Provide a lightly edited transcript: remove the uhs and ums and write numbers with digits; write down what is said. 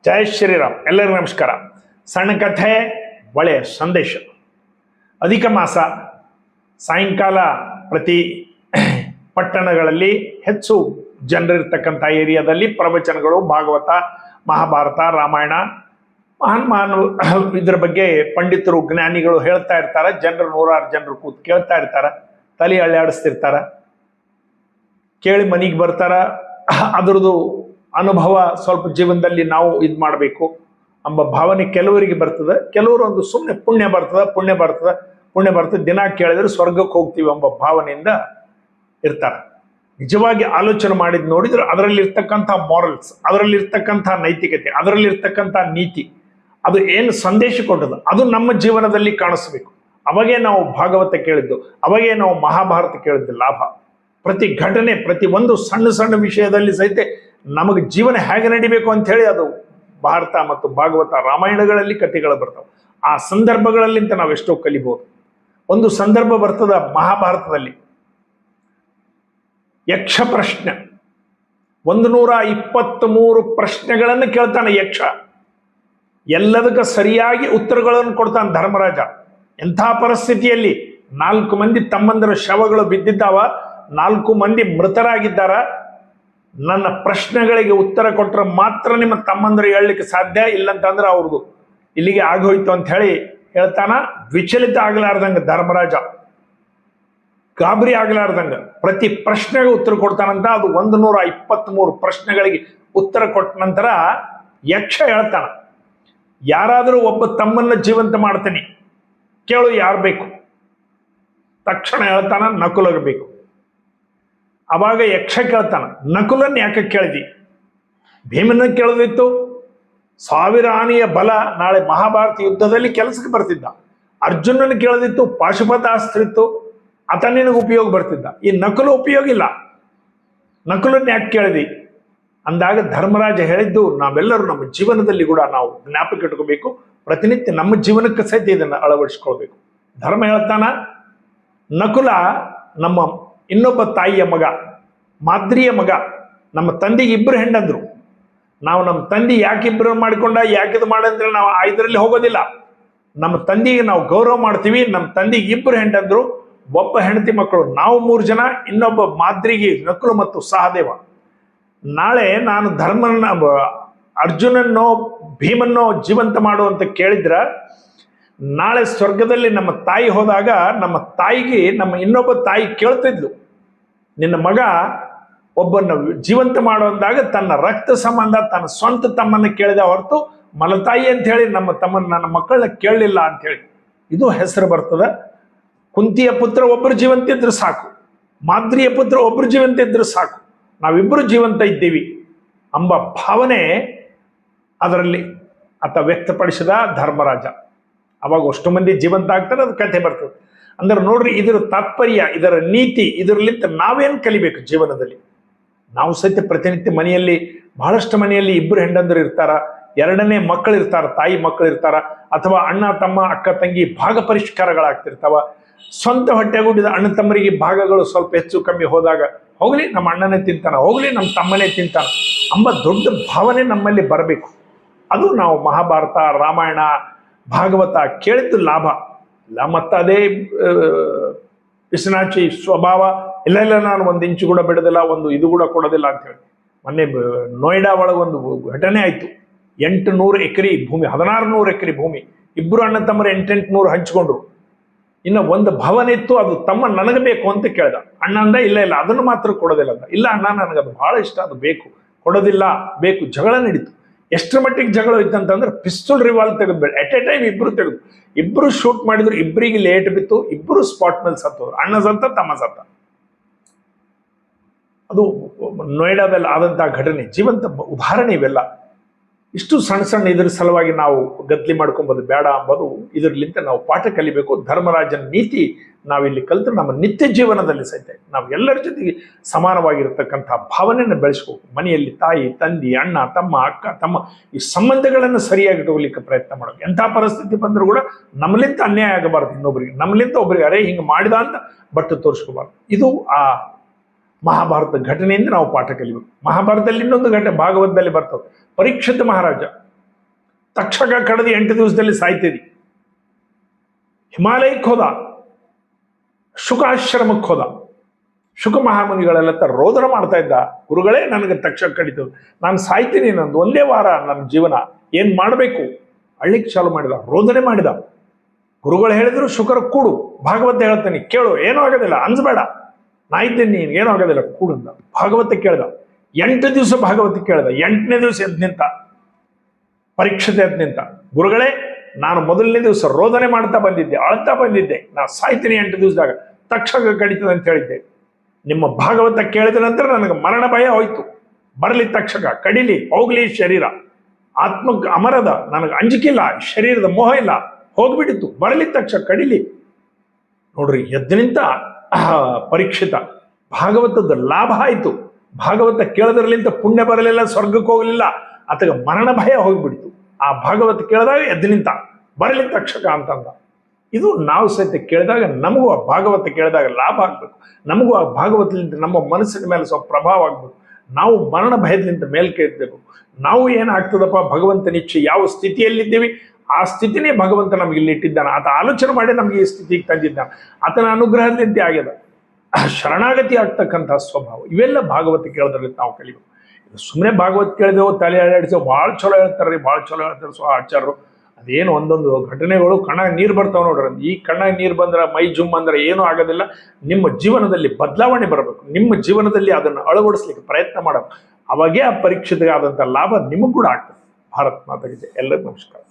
ಜೈ ಶ್ರೀರಾಮ್. ಎಲ್ಲರಿಗೂ ನಮಸ್ಕಾರ. ಸಣ್ಣ ಕಥೆ, ಒಳ್ಳೆಯ ಸಂದೇಶ. ಅಧಿಕ ಮಾಸ ಸಾಯಂಕಾಲ ಪ್ರತಿ ಪಟ್ಟಣಗಳಲ್ಲಿ ಹೆಚ್ಚು ಜನರಿರ್ತಕ್ಕಂಥ ಏರಿಯಾದಲ್ಲಿ ಪ್ರವಚನಗಳು, ಭಾಗವತ, ಮಹಾಭಾರತ, ರಾಮಾಯಣ, ಮಹಾನ್ ಇದ್ರ ಬಗ್ಗೆ ಪಂಡಿತರು, ಜ್ಞಾನಿಗಳು ಹೇಳ್ತಾ ಇರ್ತಾರೆ. ಜನರು ನೂರಾರು ಜನರು ಕೂತು ಕೇಳ್ತಾ ಇರ್ತಾರೆ, ತಲೆ ಅಳ್ಳಾಡಿಸ್ತಿರ್ತಾರ, ಕೇಳಿ ಮನೆಗೆ ಬರ್ತಾರ. ಅದರದ್ದು ಅನುಭವ ಸ್ವಲ್ಪ ಜೀವನದಲ್ಲಿ ನಾವು ಇದು ಮಾಡಬೇಕು ಎಂಬ ಭಾವನೆ ಕೆಲವರಿಗೆ ಬರ್ತದೆ. ಕೆಲವರು ಒಂದು ಸುಮ್ಮನೆ ಪುಣ್ಯ ಬರ್ತದೆ ದಿನ ಕೇಳಿದ್ರೆ ಸ್ವರ್ಗಕ್ಕೆ ಹೋಗ್ತೀವಿ ಎಂಬ ಭಾವನೆಯಿಂದ ಇರ್ತಾರೆ. ನಿಜವಾಗಿ ಆಲೋಚನೆ ಮಾಡಿದ್ ನೋಡಿದ್ರೆ ಅದರಲ್ಲಿರ್ತಕ್ಕಂಥ ಮಾರಲ್ಸ್, ಅದರಲ್ಲಿರ್ತಕ್ಕಂಥ ನೈತಿಕತೆ, ಅದರಲ್ಲಿರ್ತಕ್ಕಂಥ ನೀತಿ, ಅದು ಏನು ಸಂದೇಶ ಕೊಟ್ಟದು ಅದು ನಮ್ಮ ಜೀವನದಲ್ಲಿ ಕಾಣಿಸ್ಬೇಕು. ಅವಾಗೇ ನಾವು ಭಾಗವತ ಕೇಳಿದ್ದು, ಅವಾಗೇ ನಾವು ಮಹಾಭಾರತ ಕೇಳಿದ್ದು ಲಾಭ. ಪ್ರತಿ ಘಟನೆ, ಪ್ರತಿ ಒಂದು ಸಣ್ಣ ಸಣ್ಣ ವಿಷಯದಲ್ಲಿ ಸಹಿತ ನಮಗೆ ಜೀವನ ಹೇಗೆ ನಡಿಬೇಕು ಅಂತ ಹೇಳಿ ಅದು ಭಾರತ ಮತ್ತು ಭಾಗವತ, ರಾಮಾಯಣಗಳಲ್ಲಿ ಕಥೆಗಳು ಬರ್ತವೆ. ಆ ಸಂದರ್ಭಗಳಲ್ಲಿಂತ ನಾವು ಎಷ್ಟೋ ಕಲಿಬಹುದು. ಒಂದು ಸಂದರ್ಭ ಬರ್ತದ ಮಹಾಭಾರತದಲ್ಲಿ, ಯಕ್ಷ ಪ್ರಶ್ನೆ. 123 ಪ್ರಶ್ನೆಗಳನ್ನು ಕೇಳ್ತಾನೆ ಯಕ್ಷ. ಎಲ್ಲದಕ್ಕೆ ಸರಿಯಾಗಿ ಉತ್ತರಗಳನ್ನು ಕೊಡ್ತಾನೆ ಧರ್ಮರಾಜ. ಎಂಥ ಪರಿಸ್ಥಿತಿಯಲ್ಲಿ 4 ಮಂದಿ ತಮ್ಮಂದರ ಶವಗಳು ಬಿದ್ದಿದ್ದಾವ, 4 ಮಂದಿ ಮೃತರಾಗಿದ್ದಾರ. ನನ್ನ ಪ್ರಶ್ನೆಗಳಿಗೆ ಉತ್ತರ ಕೊಟ್ಟರೆ ಮಾತ್ರ ನಿಮ್ಮ ತಮ್ಮಂದರು ಹೇಳಲಿಕ್ಕೆ ಸಾಧ್ಯ, ಇಲ್ಲಂತಂದ್ರೆ ಅವ್ರದ್ದು ಇಲ್ಲಿಗೆ ಆಗೋಯ್ತು ಅಂತ ಹೇಳಿ ಹೇಳ್ತಾನ. ವಿಚಲಿತ ಆಗ್ಲಾರ್ದಂಗ ಧರ್ಮರಾಜ, ಗಾಬರಿ ಆಗ್ಲಾರ್ದಂಗ ಪ್ರತಿ ಪ್ರಶ್ನೆಗೆ ಉತ್ತರ ಕೊಡ್ತಾನಂತ. ಅದು 123 ಪ್ರಶ್ನೆಗಳಿಗೆ ಉತ್ತರ ಕೊಟ್ಟ ನಂತರ ಯಕ್ಷ ಹೇಳ್ತಾನ, ಯಾರಾದರೂ ಒಬ್ಬ ತಮ್ಮನ್ನ ಜೀವಂತ ಮಾಡ್ತೀನಿ, ಕೇಳು ಯಾರು ಬೇಕು. ತಕ್ಷಣ ಹೇಳ್ತಾನ, ನಕುಲಗೆ ಬೇಕು. ಅವಾಗ ಯಕ್ಷ ಕೇಳ್ತಾನ, ನಕುಲನ್ ಯಾಕೆ ಕೇಳಿದಿ? ಭೀಮನ ಕೇಳದಿತ್ತು, 1000 ಆನೆಯ ಬಲ, ನಾಳೆ ಮಹಾಭಾರತ ಯುದ್ಧದಲ್ಲಿ ಕೆಲಸಕ್ಕೆ ಬರ್ತಿದ್ದ. ಅರ್ಜುನನ ಕೇಳದಿತ್ತು, ಪಾಶುಪತಾಸ್ತ್ರ ಇತ್ತು, ಆತ ನಿನಗೆ ಉಪಯೋಗ ಬರ್ತಿದ್ದ. ಈ ನಕುಲ ಉಪಯೋಗ ಇಲ್ಲ, ನಕುಲನ್ ಯಾಕೆ ಕೇಳಿದಿ ಅಂದಾಗ ಧರ್ಮರಾಜ ಹೇಳಿದ್ದು ನಾವೆಲ್ಲರೂ ನಮ್ಮ ಜೀವನದಲ್ಲಿ ಕೂಡ ನಾವು ಜ್ಞಾಪಕ ಇಟ್ಕೋಬೇಕು. ಪ್ರತಿನಿತ್ಯ ನಮ್ಮ ಜೀವನಕ್ಕೆ ಸಹಿತ ಇದನ್ನು ಅಳವಡಿಸ್ಕೊಳ್ಬೇಕು. ಧರ್ಮ ಹೇಳ್ತಾನ, ನಕುಲ ನಮ್ಮ ಇನ್ನೊಬ್ಬ ತಾಯಿಯ ಮಗ, ಮಾದ್ರಿಯ ಮಗ. ನಮ್ಮ ತಂದೆಗೆ 2 ಹೆಂಡಂದ್ರು. ನಾವು ನಮ್ಮ ತಂದೆ ಯಾಕೆ 2 ಮಾಡಿಕೊಂಡ, ಯಾಕಿದು ಮಾಡಂದ್ರೆ ನಾವು ಇದರಲ್ಲಿ ಹೋಗೋದಿಲ್ಲ. ನಮ್ಮ ತಂದೆಗೆ ನಾವು ಗೌರವ ಮಾಡ್ತೀವಿ. ನಮ್ಮ ತಂದೆಗೆ 2 ಹೆಂಡಂದ್ರು, ಒಬ್ಬ ಹೆಂಡತಿ ಮಕ್ಕಳು, ನಾವು 3 ಜನ, ಇನ್ನೊಬ್ಬ ಮಾದ್ರಿಗೆ ನಕುಲ ಮತ್ತು ಸಹದೇವ. ನಾಳೆ ನಾನು ಧರ್ಮನ, ಅರ್ಜುನನ್ನೋ ಭೀಮನ್ನೋ ಜೀವಂತ ಮಾಡುವಂತ ಕೇಳಿದ್ರ, ನಾಳೆ ಸ್ವರ್ಗದಲ್ಲಿ ನಮ್ಮ ತಾಯಿ ಹೋದಾಗ ನಮ್ಮ ತಾಯಿಗೆ ನಮ್ಮ ಇನ್ನೊಬ್ಬ ತಾಯಿ ಕೇಳ್ತಿದ್ಲು, ನಿನ್ನ ಮಗ ಒಬ್ಬನ ಜೀವಂತ ಮಾಡುವಂದಾಗ ತನ್ನ ರಕ್ತ ಸಂಬಂಧ ತನ್ನ ಸ್ವಂತ ತಮ್ಮನ್ನ ಕೇಳಿದ ಹೊರತು ಮಲತಾಯಿ ಅಂತ ಹೇಳಿ ನನ್ನ ಮಕ್ಕಳನ್ನ ಕೇಳಲಿಲ್ಲ ಅಂತ ಹೇಳಿ ಇದು ಹೆಸರು ಬರ್ತದ. ಕುಂತಿಯ ಪುತ್ರ ಒಬ್ಬರು ಜೀವಂತ ಇದ್ರೆ ಸಾಕು, ಮಾದ್ರಿಯ ಪುತ್ರ ಒಬ್ಬರು ಜೀವಂತ ಇದ್ರೆ ಸಾಕು, ನಾವಿಬ್ಬರು ಜೀವಂತ ಇದ್ದೀವಿ ಎಂಬ ಭಾವನೆ ಅದರಲ್ಲಿ ಆತ ವ್ಯಕ್ತಪಡಿಸಿದ ಧರ್ಮರಾಜ. ಅವಾಗ ಅಷ್ಟು ಮಂದಿ ಜೀವಂತ ಆಗ್ತಾರೆ, ಅದು ಕಥೆ ಬರ್ತದೆ. ಅಂದ್ರೆ ನೋಡ್ರಿ, ಇದರ ತಾತ್ಪರ್ಯ, ಇದರ ನೀತಿ, ಇದರಲ್ಲಿಂದ ನಾವೇನು ಕಲಿಬೇಕು ಜೀವನದಲ್ಲಿ. ನಾವು ಸಹಿತ ಪ್ರತಿನಿತ್ಯ ಮನೆಯಲ್ಲಿ, ಬಹಳಷ್ಟು ಮನೆಯಲ್ಲಿ 2 ಹೆಂಡಂದರು ಇರ್ತಾರ, 2ನೇ ಮಕ್ಕಳು ಇರ್ತಾರ, ತಾಯಿ ಮಕ್ಕಳು ಇರ್ತಾರ, ಅಥವಾ ಅಣ್ಣ ತಮ್ಮ ಅಕ್ಕ ತಂಗಿ ಭಾಗ ಪರಿಷ್ಕಾರಗಳಾಗ್ತಿರ್ತಾವ. ಸ್ವಂತ ಹೊಟ್ಟೆಗೂಡಿದ ಅಣ್ಣ ತಮ್ಮರಿಗೆ ಭಾಗಗಳು ಸ್ವಲ್ಪ ಹೆಚ್ಚು ಕಮ್ಮಿ ಹೋದಾಗ, ಹೋಗ್ಲಿ ನಮ್ಮ ಅಣ್ಣನೇ ತಿಂತಾನ, ಹೋಗ್ಲಿ ನಮ್ಮ ತಮ್ಮನೇ ತಿಂತಾನ ಎಂಬ ದೊಡ್ಡ ಭಾವನೆ ನಮ್ಮಲ್ಲಿ ಬರಬೇಕು. ಅದು ನಾವು ಮಹಾಭಾರತ, ರಾಮಾಯಣ, ಭಾಗವತ ಕೇಳಿದ್ದು ಲಾಭ ಇಲ್ಲ. ಮತ್ತು ಅದೇ ಪಿಶನಾಚಿ ಸ್ವಭಾವ, ಇಲ್ಲ ನಾನು 1 ಇಂಚು ಕೂಡ ಬಿಡೋದಿಲ್ಲ, ಒಂದು ಇದು ಕೂಡ ಕೊಡೋದಿಲ್ಲ ಅಂತ ಹೇಳಿ. ಮೊನ್ನೆ ನೋಯ್ಡಾ ಒಳಗೆ ಒಂದು ಘಟನೆ ಆಯ್ತು. 800 ಎಕರೆ ಭೂಮಿ, 1600 ಎಕರೆ ಭೂಮಿ, 2 ಅಣ್ಣ ತಮ್ಮರು 800 ಹಂಚ್ಕೊಂಡ್ರು. ಇನ್ನು ಒಂದು ಭವನ ಇತ್ತು, ಅದು ತಮ್ಮ ನನಗೆ ಬೇಕು ಅಂತ ಕೇಳ್ದ. ಅಣ್ಣ ಅಂದ, ಇಲ್ಲ ಅದನ್ನು ಮಾತ್ರ ಕೊಡೋದಿಲ್ಲ ಅಂತ. ಇಲ್ಲ ಅಣ್ಣ, ನನಗದು ಬಹಳ ಇಷ್ಟ, ಅದು ಬೇಕು, ಕೊಡೋದಿಲ್ಲ, ಬೇಕು. ಜಗಳ ನಡೀತು. ಎಷ್ಟರ ಮಟ್ಟಿಗೆ ಜಗಳ ಇತ್ತಂತಂದ್ರೆ ಪಿಸ್ತೂಲ್ ರಿವಾಲ್ವ್ ತೆಗೆದ್ಬೇಡ, ಎಟ್ ಎ ಟೈಮ್ 2 ತೆಗೆದು 2 ಶೂಟ್ ಮಾಡಿದ್ರು. 2ರಿಗೆ ಲೇಟ್ ಬಿತ್ತು, 2 ಸ್ಪಾಟ್ ಮೇಲೆ ಸತ್ತೋದ್ರು. ಅಣ್ಣ ಸತ್ತ, ತಮ್ಮ ಸತ್ತ. ಅದು ನೋಯ್ಡಾದಲ್ಲಿ ಆದಂತಹ ಘಟನೆ, ಜೀವಂತ ಉದಾಹರಣೆ ಇವೆಲ್ಲ. ಇಷ್ಟು ಸಣ್ಣ ಸಣ್ಣ ಇದ್ರ ಸಲುವಾಗಿ ನಾವು ಗದ್ಲಿ ಮಾಡ್ಕೊಂಬೋದು ಬೇಡ ಅಂಬೋದು. ಇದರಲ್ಲಿಂದ ನಾವು ಪಾಠ ಕಲಿಬೇಕು. ಧರ್ಮರಾಜನ ನೀತಿ ನಾವಿಲ್ಲಿ ಕಲಿತು ನಮ್ಮ ನಿತ್ಯ ಜೀವನದಲ್ಲಿ ಸಹಿತ ನಾವು ಎಲ್ಲರ ಜೊತೆಗೆ ಸಮಾನವಾಗಿರ್ತಕ್ಕಂಥ ಭಾವನೆಯನ್ನು ಬೆಳೆಸ್ಕೋಬೇಕು. ಮನೆಯಲ್ಲಿ ತಾಯಿ, ತಂದೆ, ಅಣ್ಣ, ತಮ್ಮ, ಅಕ್ಕ, ತಮ್ಮ ಈ ಸಂಬಂಧಗಳನ್ನು ಸರಿಯಾಗಿ ಇಟ್ಕೋಲಿಕ್ಕೆ ಪ್ರಯತ್ನ ಮಾಡಬೇಕು. ಎಂಥ ಪರಿಸ್ಥಿತಿ ಬಂದರೂ ಕೂಡ ನಮ್ಮಲಿಂದ ಅನ್ಯಾಯ ಆಗಬಾರ್ದು ಇನ್ನೊಬ್ರಿಗೆ, ನಮ್ಮಲಿಂದ ಒಬ್ರಿಗೆ ಅರೇ ಹಿಂಗೆ ಮಾಡಿದ ಅಂತ ಬಟ್ಟು ತೋರಿಸ್ಕೋಬಾರ್ದು. ಇದು ಆ ಮಹಾಭಾರತ ಘಟನೆಯಿಂದ ನಾವು ಪಾಠ ಕಲಿಬೇಕು. ಮಹಾಭಾರತದಲ್ಲಿ ಇನ್ನೊಂದು ಘಟನೆ ಭಾಗವತದಲ್ಲಿ ಬರ್ತದೆ. ಪರೀಕ್ಷಿತ ಮಹಾರಾಜ ತಕ್ಷಕ ಕಡದು 8 ದಿವಸದಲ್ಲಿ ಸಾಯ್ತಿದ್ದಿ. ಹಿಮಾಲಯಕ್ಕೆ ಹೋದ, ಶುಕಾಶ್ರಮಕ್ಕೆ ಹೋದ. ಶುಕ ಮಹಾಮುನಿಗಳೆಲ್ಲ ರೋದನ ಮಾಡ್ತಾ ಇದ್ದ, ಗುರುಗಳೇ ನನಗೆ ತಕ್ಷಕ ಕಡಿತದೆ, ನಾನು ಸಾಯ್ತೀನಿ, ನಂದು ಒಂದೇ ವಾರ ನನ್ನ ಜೀವನ, ಏನ್ ಮಾಡಬೇಕು? ಅಳ್ಳಿಕ್ಕೆ ಚಾಲು ಮಾಡಿದ, ರೋದನೆ ಮಾಡಿದ. ಗುರುಗಳು ಹೇಳಿದ್ರು ಶುಕರ ಕೂಡು, ಭಾಗವತ ಹೇಳ್ತಾನೆ ಕೇಳು, ಏನೂ ಆಗೋದಿಲ್ಲ, ಅನ್ಸ್ಬೇಡ, ನಾ ಇದ್ದೇನೆ, ನೀನು ಏನೂ ಆಗೋದಿಲ್ಲ, ಕೂಡು ಅಂದ. ಭಾಗವತ ಕೇಳ್ದ. 8 ದಿವಸ ಭಾಗವತ ಕೇಳ್ದ. 8ನೇ ದಿವಸ ಎದ್ದು ನಿಂತ, ಪರೀಕ್ಷತೆ ಎದ್ದು ನಿಂತ. ಗುರುಗಳೇ ನಾನು ಮೊದಲನೇ ದಿವಸ ರೋದನೆ ಮಾಡ್ತಾ ಬಂದಿದ್ದೆ, ಅಳ್ತಾ ಬಂದಿದ್ದೆ, ನಾ ಸಾಯ್ತೀನಿ 8 ದಿವಸದಾಗ, ತಕ್ಷಕ ಕಡಿತದೆ ಅಂತ ಹೇಳಿದ್ದೆ. ನಿಮ್ಮ ಭಾಗವತ ಕೇಳಿದ ನಂತರ ನನಗೆ ಮರಣ ಭಯ ಹೋಯ್ತು. ಬರಲಿ ತಕ್ಷಕ, ಕಡಿಲಿ, ಹೋಗ್ಲಿ ಶರೀರ, ಆತ್ಮಕ್ಕೆ ಅಮರದ, ನನಗೆ ಅಂಜಿಕಿಲ್ಲ, ಶರೀರದ ಮೋಹ ಇಲ್ಲ, ಹೋಗ್ಬಿಟ್ಟಿತ್ತು, ಬರಲಿ ತಕ್ಷಕ, ಕಡಿಲಿ. ನೋಡ್ರಿ, ಎದ್ದು ನಿಂತ ಪರೀಕ್ಷಿತ. ಭಾಗವತದ ಲಾಭ ಆಯ್ತು. ಭಾಗವತ ಕೇಳೋದ್ರಲ್ಲಿಂದ ಪುಣ್ಯ ಬರಲಿಲ್ಲ, ಸ್ವರ್ಗಕ್ಕೆ ಹೋಗ್ಲಿಲ್ಲ, ಆತಗ ಮರಣ ಭಯ ಹೋಗ್ಬಿಡ್ತು. ಆ ಭಾಗವತ ಕೇಳಿದಾಗ ಎದ್ದು ನಿಂತ, ಬರಲಿ ತಕ್ಷಕ ಅಂತಂದ. ಇದು ನಾವು ಸಹಿತ ಕೇಳಿದಾಗ ನಮಗೂ ಆ ಭಾಗವತ ಕೇಳಿದಾಗ ಲಾಭ ಆಗ್ಬೇಕು. ನಮಗೂ ಆ ಭಾಗವತದಿಂದ ನಮ್ಮ ಮನಸ್ಸಿನ ಮೇಲೆ ಸ್ವಲ್ಪ ಪ್ರಭಾವ ಆಗ್ಬೇಕು. ನಾವು ಮರಣ ಭಯದಿಂದ ಮೇಲ್ಕೆ ಇದ್ದಬೇಕು. ನಾವು ಏನಾಗ್ತದಪ್ಪ, ಭಗವಂತನ ಇಚ್ಛೆ, ಯಾವ ಸ್ಥಿತಿಯಲ್ಲಿದ್ದೀವಿ ಆ ಸ್ಥಿತಿನೇ ಭಗವಂತ ನಮ್ಗೆ ಇಲ್ಲಿ ಇಟ್ಟಿದ್ದಾನೆ. ಆತ ಆಲೋಚನೆ ಮಾಡಿ ನಮ್ಗೆ ಈ ಸ್ಥಿತಿಗೆ ತಂದಿದ್ದಾನೆ. ಆತನ ಅನುಗ್ರಹದಂತೆ ಆಗ್ಯದ. ಶರಣಾಗತಿ ಆಗ್ತಕ್ಕಂಥ ಸ್ವಭಾವ, ಇವೆಲ್ಲ ಭಾಗವತ ಕೇಳೋದ್ರಲ್ಲಿ ನಾವು ಕಲಿಬೇಕು. ಸುಮ್ಮನೆ ಭಾಗವತ ಕೇಳಿದೆವು, ತಲೆ ಅಲ್ಲಾಡಿಸೋ, ಭಾಳ ಚಲೋ ಹೇಳ್ತಾರೆ ರೀ, ಭಾಳ ಚಲೋ ಹೇಳ್ತಾರೆ ಆಚಾರ್ಯರು. ಅದೇನು ಒಂದೊಂದು ಘಟನೆಗಳು ಕಣ್ಣಾಗ ನೀರು ಬರ್ತಾವೆ ನೋಡ್ರಿ. ಈ ಕಣ್ಣಾಗ ನೀರು ಬಂದ್ರೆ, ಮೈ ಜುಮ್ ಅಂದ್ರೆ ಏನೂ ಆಗೋದಿಲ್ಲ. ನಿಮ್ಮ ಜೀವನದಲ್ಲಿ ಬದಲಾವಣೆ ಬರಬೇಕು. ನಿಮ್ಮ ಜೀವನದಲ್ಲಿ ಅದನ್ನು ಅಳವಡಿಸ್ಲಿಕ್ಕೆ ಪ್ರಯತ್ನ ಮಾಡಬೇಕು. ಅವಾಗೇ ಆ ಪರೀಕ್ಷೆಗೆ ಆದಂಥ ಲಾಭ ನಿಮಗೂ ಕೂಡ ಆಗ್ತದೆ. ಭಾರತ್ ಮಾತಾಗಿದೆ. ಎಲ್ಲರಿಗೂ ನಮಸ್ಕಾರ.